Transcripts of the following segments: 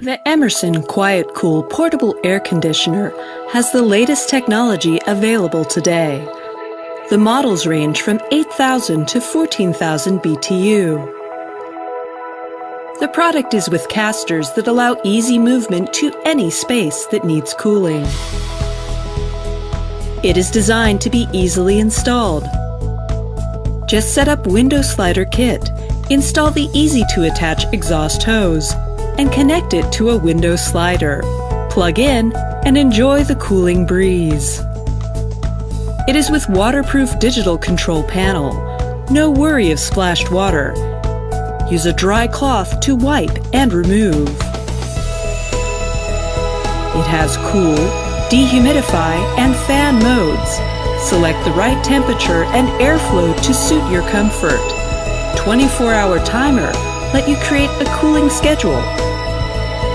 The Emerson Quiet Kool portable air conditioner has the latest technology available today. The models range from 8,000 to 14,000 BTU. The product is with casters that allow easy movement to any space that needs cooling. It is designed to be easily installed. Just set up window slider kit, install the easy-to-attach exhaust hose, and connect it to a window slider. Plug in and enjoy the cooling breeze. It is with waterproof digital control panel. No worry of splashed water. Use a dry cloth to wipe and remove. It has cool, dehumidify, and fan modes. Select the right temperature and airflow to suit your comfort. 24-hour timer let you create a cooling schedule.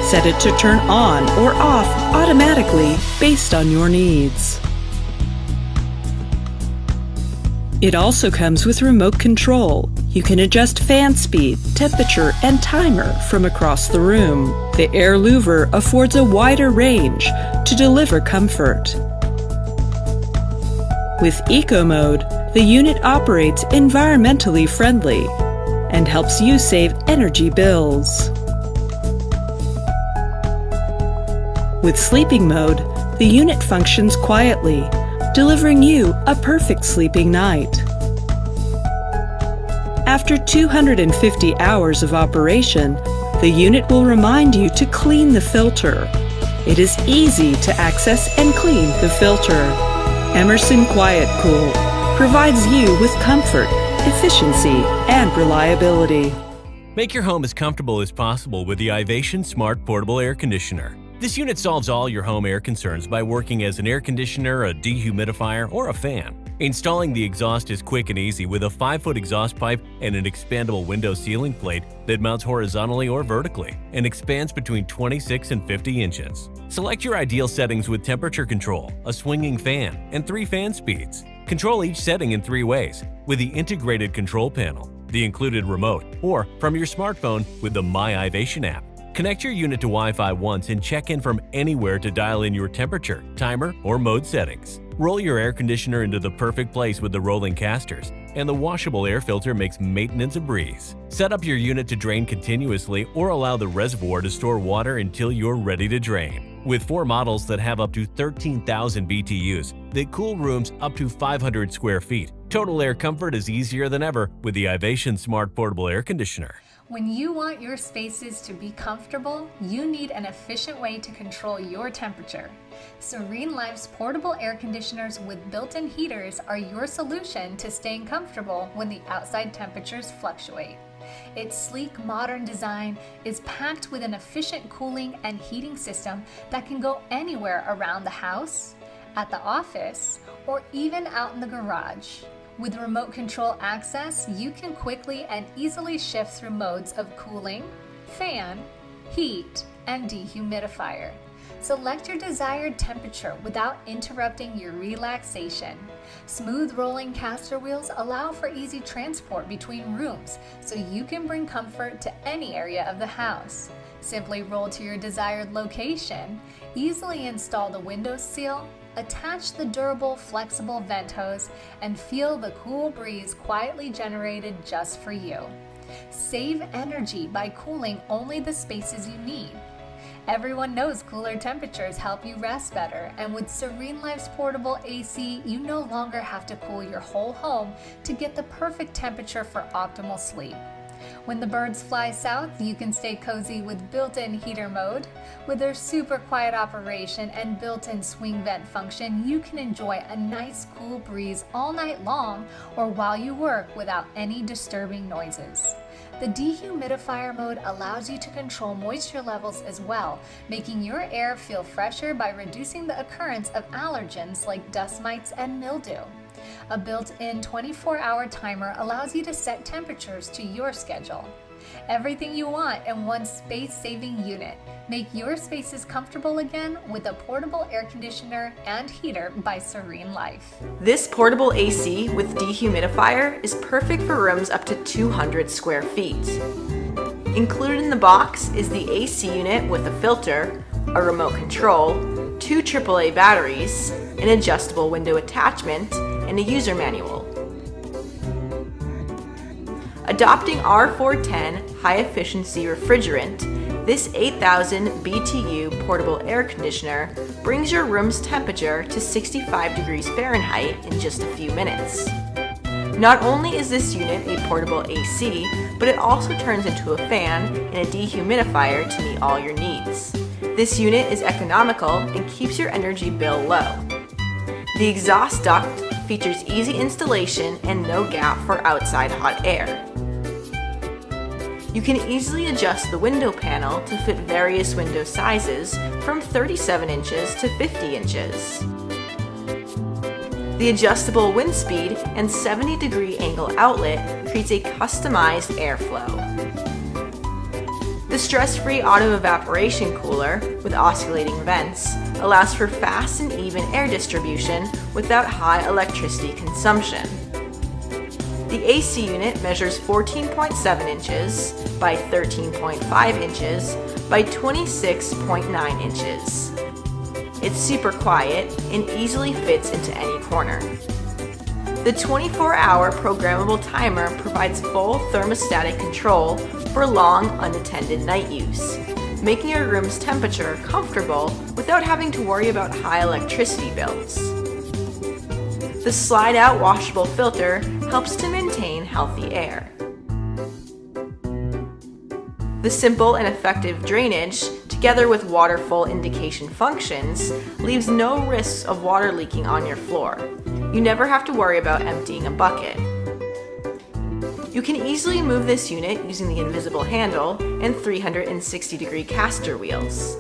Set it to turn on or off automatically based on your needs. It also comes with remote control. You can adjust fan speed, temperature, and timer from across the room. The air louver affords a wider range to deliver comfort. With Eco Mode, the unit operates environmentally friendly and helps you save energy bills. With Sleeping Mode, the unit functions quietly, delivering you a perfect sleeping night. After 250 hours of operation, the unit will remind you to clean the filter. It is easy to access and clean the filter. Emerson Quiet Kool provides you with comfort, efficiency, and reliability. Make your home as comfortable as possible with the Ivation Smart Portable Air Conditioner. This unit solves all your home air concerns by working as an air conditioner, a dehumidifier, or a fan. Installing the exhaust is quick and easy with a 5-foot exhaust pipe and an expandable window ceiling plate that mounts horizontally or vertically and expands between 26 and 50 inches. Select your ideal settings with temperature control, a swinging fan, and 3 fan speeds. Control each setting in 3 ways with the integrated control panel, the included remote, or from your smartphone with the My Ivation app. Connect your unit to Wi-Fi once and check in from anywhere to dial in your temperature, timer, or mode settings. Roll your air conditioner into the perfect place with the rolling casters, and the washable air filter makes maintenance a breeze. Set up your unit to drain continuously or allow the reservoir to store water until you're ready to drain. With 4 models that have up to 13,000 BTUs that cool rooms up to 500 square feet, total air comfort is easier than ever with the Ivation Smart Portable Air Conditioner. When you want your spaces to be comfortable, you need an efficient way to control your temperature. SereneLife's portable air conditioners with built-in heaters are your solution to staying comfortable when the outside temperatures fluctuate. Its sleek, modern design is packed with an efficient cooling and heating system that can go anywhere around the house, at the office, or even out in the garage. With remote control access, you can quickly and easily shift through modes of cooling, fan, heat, and dehumidifier. Select your desired temperature without interrupting your relaxation. Smooth rolling caster wheels allow for easy transport between rooms, so you can bring comfort to any area of the house. Simply roll to your desired location, easily install the window seal, attach the durable, flexible vent hose, and feel the cool breeze quietly generated just for you. Save energy by cooling only the spaces you need. Everyone knows cooler temperatures help you rest better, and with SereneLife's portable AC, you no longer have to cool your whole home to get the perfect temperature for optimal sleep. When the birds fly south, you can stay cozy with built-in heater mode. With their super quiet operation and built-in swing vent function, you can enjoy a nice cool breeze all night long or while you work without any disturbing noises. The dehumidifier mode allows you to control moisture levels as well, making your air feel fresher by reducing the occurrence of allergens like dust mites and mildew. A built-in 24-hour timer allows you to set temperatures to your schedule. Everything you want in one space-saving unit. Make your spaces comfortable again with a portable air conditioner and heater by SereneLife. This portable AC with dehumidifier is perfect for rooms up to 200 square feet. Included in the box is the AC unit with a filter, a remote control, 2 AAA batteries, an adjustable window attachment, and a user manual. Adopting R410 high-efficiency refrigerant, this 8,000 BTU portable air conditioner brings your room's temperature to 65 degrees Fahrenheit in just a few minutes. Not only is this unit a portable AC, but it also turns into a fan and a dehumidifier to meet all your needs. This unit is economical and keeps your energy bill low. The exhaust duct features easy installation and no gap for outside hot air. You can easily adjust the window panel to fit various window sizes from 37 inches to 50 inches. The adjustable wind speed and 70-degree angle outlet creates a customized airflow. The stress-free auto evaporation cooler with oscillating vents allows for fast and even air distribution without high electricity consumption. The AC unit measures 14.7 inches by 13.5 inches by 26.9 inches. It's super quiet and easily fits into any corner. The 24-hour programmable timer provides full thermostatic control for long unattended night use, making your room's temperature comfortable without having to worry about high electricity bills. The slide-out washable filter helps to maintain healthy air. The simple and effective drainage, together with waterfall indication functions, leaves no risks of water leaking on your floor. You never have to worry about emptying a bucket. You can easily move this unit using the invisible handle and 360-degree caster wheels.